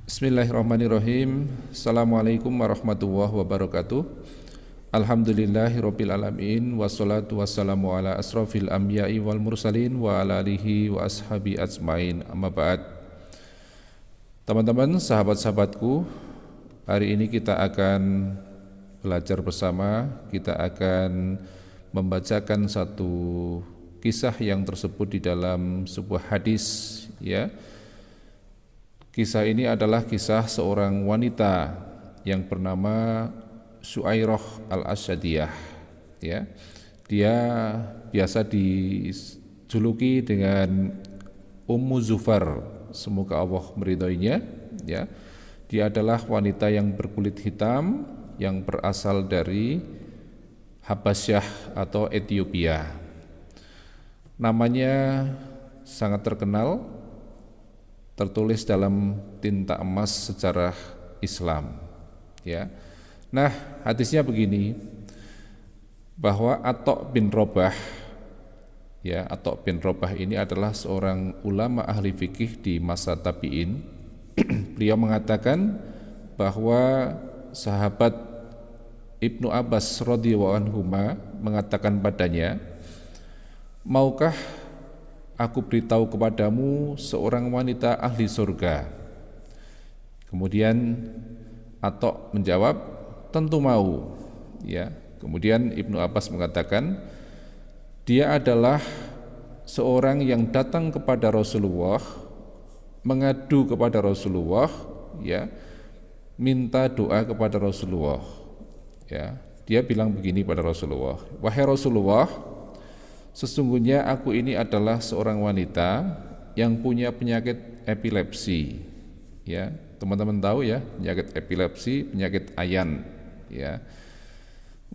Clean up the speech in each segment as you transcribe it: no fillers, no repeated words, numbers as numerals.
Bismillahirrahmanirrahim. Assalamualaikum warahmatullahi wabarakatuh. Alhamdulillahirabbil alamin wassalatu wassalamu ala asrofil anbiya'i wal mursalin wa ala alihi wa ashabi ajmain. Amma ba'd. Teman-teman, sahabat-sahabatku, hari ini kita akan belajar bersama. Kita akan membacakan satu kisah yang tersebut di dalam sebuah hadis, ya. Kisah ini adalah kisah seorang wanita yang bernama Su'airah al-Asyadiyah, ya. Dia biasa dijuluki dengan Ummu Zufar, semoga Allah meridhoinya, ya. Dia adalah wanita yang berkulit hitam yang berasal dari Habasyah atau Ethiopia. Namanya sangat terkenal, tertulis dalam tinta emas sejarah Islam, ya. Nah, hadisnya begini, bahwa Atok bin Robah, ya, Atok bin Robah ini adalah seorang ulama ahli fikih di masa tabi'in. Beliau mengatakan bahwa sahabat Ibnu Abbas radhiyallahu anhuma mengatakan padanya, maukah aku beritahu kepadamu seorang wanita ahli surga? Kemudian Atok menjawab, tentu mau, ya. Kemudian Ibnu Abbas mengatakan, dia adalah seorang yang datang kepada Rasulullah, mengadu kepada Rasulullah, ya, minta doa kepada Rasulullah, ya. Dia bilang begini pada Rasulullah, wahai Rasulullah, sesungguhnya aku ini adalah seorang wanita yang punya penyakit epilepsi, ya. Teman-teman tahu ya, penyakit epilepsi, penyakit ayan, ya.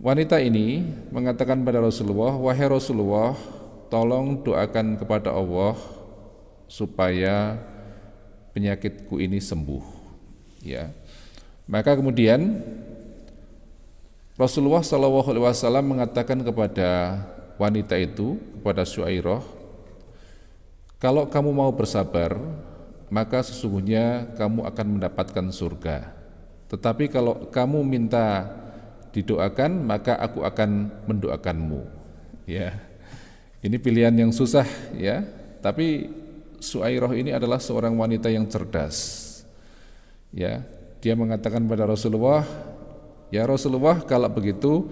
Wanita ini mengatakan pada Rasulullah, wahai Rasulullah, tolong doakan kepada Allah supaya penyakitku ini sembuh, ya. Maka kemudian Rasulullah SAW mengatakan kepada wanita itu, kepada Su'airah, kalau kamu mau bersabar, maka sesungguhnya kamu akan mendapatkan surga. Tetapi kalau kamu minta didoakan, maka aku akan mendoakanmu, ya. Ini pilihan yang susah, ya. Tapi Su'airah ini adalah seorang wanita yang cerdas, ya. Dia mengatakan pada Rasulullah, ya Rasulullah, kalau begitu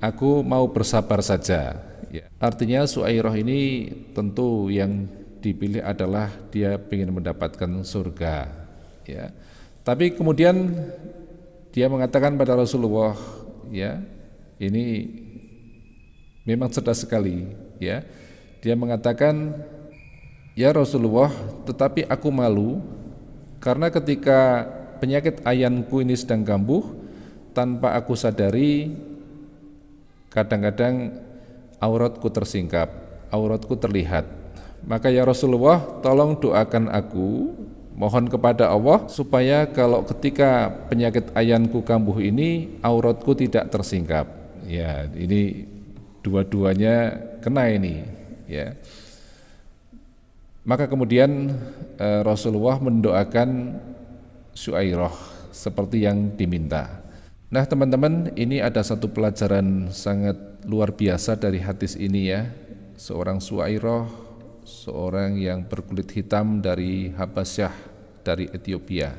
aku mau bersabar saja, ya. Artinya Su'airah ini tentu yang dipilih adalah dia ingin mendapatkan surga, ya. Tapi kemudian dia mengatakan pada Rasulullah, ya, ini memang cerdas sekali, ya. Dia mengatakan, ya Rasulullah, tetapi aku malu karena ketika penyakit ayanku ini sedang kambuh, tanpa aku sadari kadang-kadang auratku tersingkap, auratku terlihat. Maka ya Rasulullah, tolong doakan aku, mohon kepada Allah supaya kalau ketika penyakit ayanku kambuh ini auratku tidak tersingkap. Ya, ini dua-duanya kena ini, ya. Maka kemudian Rasulullah mendoakan Su'airah seperti yang diminta. Nah, teman-teman, ini ada satu pelajaran sangat luar biasa dari hadis ini, ya. Seorang Su'airah, seorang yang berkulit hitam dari Habasyah, dari Ethiopia.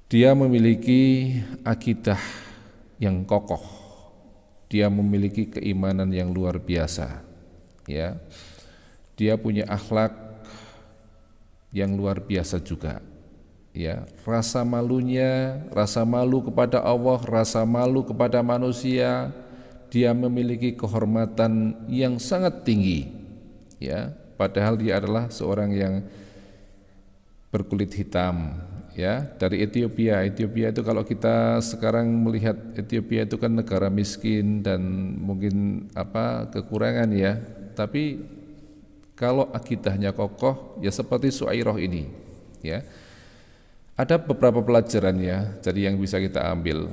Dia memiliki akidah yang kokoh. Dia memiliki keimanan yang luar biasa, ya. Dia punya akhlak yang luar biasa juga, ya. Rasa malunya, rasa malu kepada Allah, rasa malu kepada manusia, dia memiliki kehormatan yang sangat tinggi, ya. Padahal dia adalah seorang yang berkulit hitam, ya, dari Ethiopia. Ethiopia itu kalau kita sekarang melihat Ethiopia itu kan negara miskin dan mungkin kekurangan, ya. Tapi kalau akidahnya kokoh, ya seperti Su'airah ini, ya. Ada beberapa pelajaran, ya, jadi yang bisa kita ambil.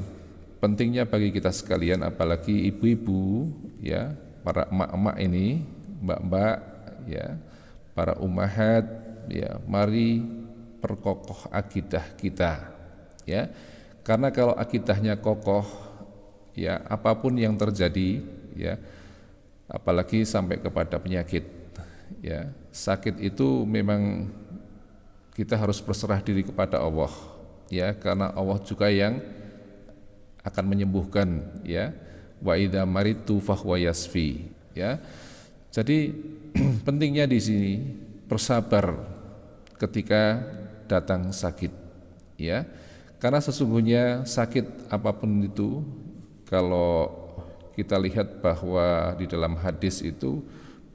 Pentingnya bagi kita sekalian, apalagi ibu-ibu, ya, para emak-emak ini, mbak-mbak, ya, para ummahat, ya, mari perkokoh akidah kita, ya. Karena kalau akidahnya kokoh, ya apapun yang terjadi, ya apalagi sampai kepada penyakit, ya sakit itu memang kita harus berserah diri kepada Allah, ya karena Allah juga yang akan menyembuhkan, ya wa idza maridtu fahuwa yasfi, ya. Jadi pentingnya di sini bersabar ketika datang sakit, ya karena sesungguhnya sakit apapun itu, kalau kita lihat bahwa di dalam hadis itu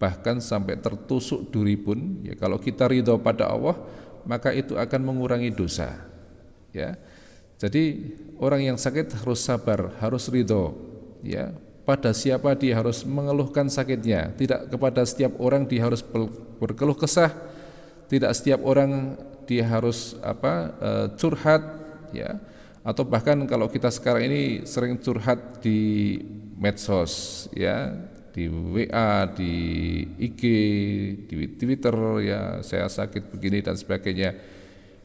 bahkan sampai tertusuk duri pun, ya kalau kita ridho pada Allah maka itu akan mengurangi dosa, ya. Jadi orang yang sakit harus sabar, harus ridho, ya pada siapa dia harus mengeluhkan sakitnya, tidak kepada setiap orang dia harus berkeluh kesah, tidak setiap orang dia harus curhat, ya atau bahkan kalau kita sekarang ini sering curhat di medsos, ya di WA, di IG, di Twitter, ya saya sakit begini dan sebagainya.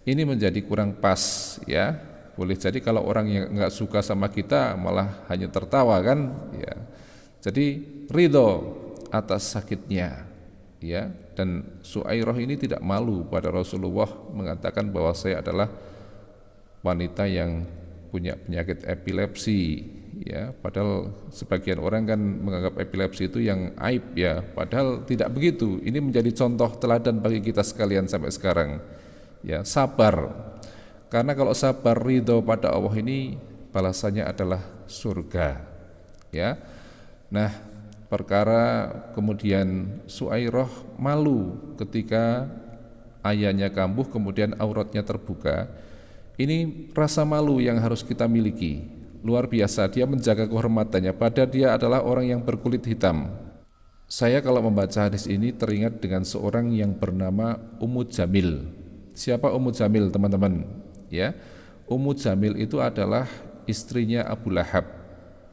Ini menjadi kurang pas, ya. Boleh jadi kalau orang yang nggak suka sama kita malah hanya tertawa kan, ya. Jadi ridho atas sakitnya, ya. Dan Suairah ini tidak malu pada Rasulullah mengatakan bahwa saya adalah wanita yang punya penyakit epilepsi, ya padahal sebagian orang kan menganggap epilepsi itu yang aib, ya padahal tidak begitu. Ini menjadi contoh teladan bagi kita sekalian sampai sekarang, ya sabar. Karena kalau sabar ridho pada Allah ini balasannya adalah surga, ya. Nah perkara kemudian Suairah malu ketika ayahnya kambuh kemudian auratnya terbuka. Ini rasa malu yang harus kita miliki, luar biasa. Dia menjaga kehormatannya, padahal dia adalah orang yang berkulit hitam. Saya kalau membaca hadis ini teringat dengan seorang yang bernama Ummu Jamil. Siapa Ummu Jamil teman-teman? Ya, Ummu Jamil itu adalah istrinya Abu Lahab.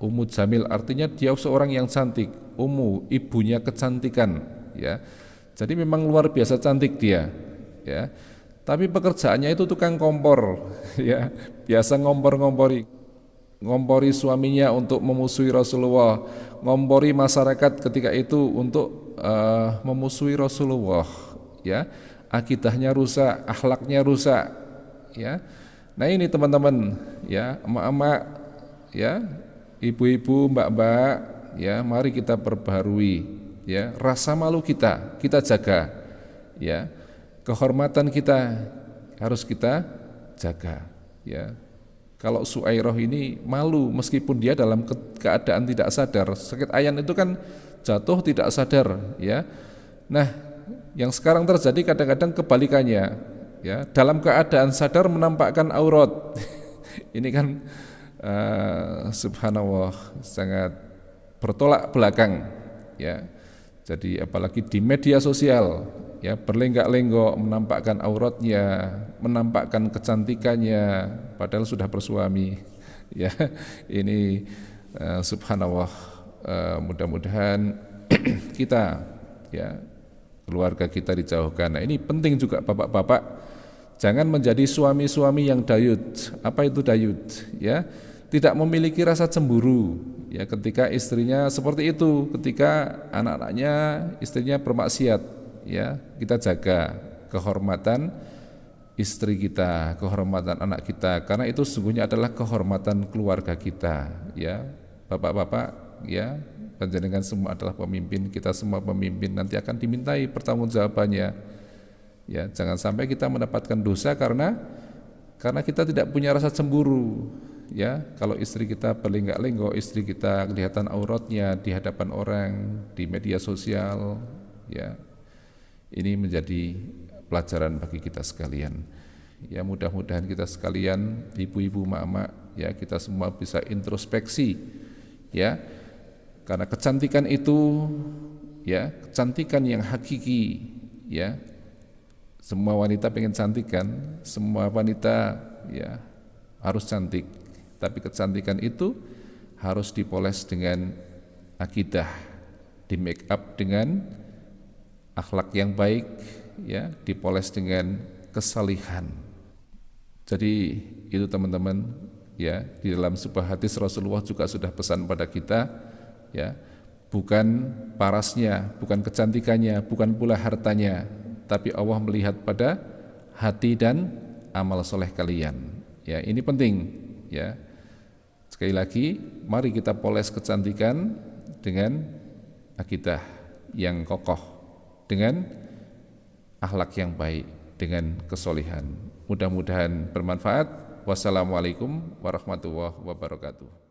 Ummu Jamil artinya dia seorang yang cantik. Ummu, ibunya kecantikan, ya. Jadi memang luar biasa cantik dia, ya. Tapi pekerjaannya itu tukang kompor, ya biasa ngompori suaminya untuk memusuhi Rasulullah, ngompori masyarakat ketika itu untuk memusuhi Rasulullah, ya akidahnya rusak, akhlaknya rusak, ya. Nah ini teman-teman, ya emak-emak, ya ibu-ibu, mbak-mbak, ya mari kita perbaharui, ya rasa malu kita jaga, ya. Kehormatan kita harus kita jaga, ya. Kalau Suairah ini malu meskipun dia dalam keadaan tidak sadar. Sakit ayan itu kan jatuh tidak sadar, ya. Nah, yang sekarang terjadi kadang-kadang kebalikannya, ya. Dalam keadaan sadar menampakkan aurat. Ini kan subhanallah sangat bertolak belakang, ya. Jadi apalagi di media sosial, ya berlenggak-lenggok menampakkan auratnya, menampakkan kecantikannya padahal sudah bersuami, ya. Ini subhanallah, mudah-mudahan kita, ya keluarga kita dijauhkan. Nah ini penting juga bapak-bapak, jangan menjadi suami-suami yang dayut. Apa itu dayut? Ya tidak memiliki rasa cemburu, ya ketika istrinya seperti itu, ketika anak-anaknya istrinya bermaksiat, ya kita jaga kehormatan istri kita, kehormatan anak kita, karena itu sesungguhnya adalah kehormatan keluarga kita, ya bapak-bapak, ya panjenengan semua adalah pemimpin, kita semua pemimpin, nanti akan dimintai pertanggungjawabannya, ya jangan sampai kita mendapatkan dosa karena kita tidak punya rasa cemburu, ya kalau istri kita berlenggak-lenggok, istri kita kelihatan auratnya di hadapan orang, di media sosial, ya ini menjadi pelajaran bagi kita sekalian. Ya mudah-mudahan kita sekalian, ibu-ibu, mak-mak, ya kita semua bisa introspeksi, ya karena kecantikan itu, ya kecantikan yang hakiki, ya semua wanita pengen cantik kan, semua wanita ya harus cantik, tapi kecantikan itu harus dipoles dengan akidah, di make up dengan akhlak yang baik, ya dipoles dengan kesalihan. Jadi itu teman-teman ya, di dalam sebuah hadis Rasulullah juga sudah pesan pada kita ya, bukan parasnya, bukan kecantikannya, bukan pula hartanya, tapi Allah melihat pada hati dan amal soleh kalian. Ya, ini penting ya. Sekali lagi, mari kita poles kecantikan dengan akidah yang kokoh, dengan akhlak yang baik, dengan kesolihan. Mudah-mudahan bermanfaat. Wassalamualaikum warahmatullahi wabarakatuh.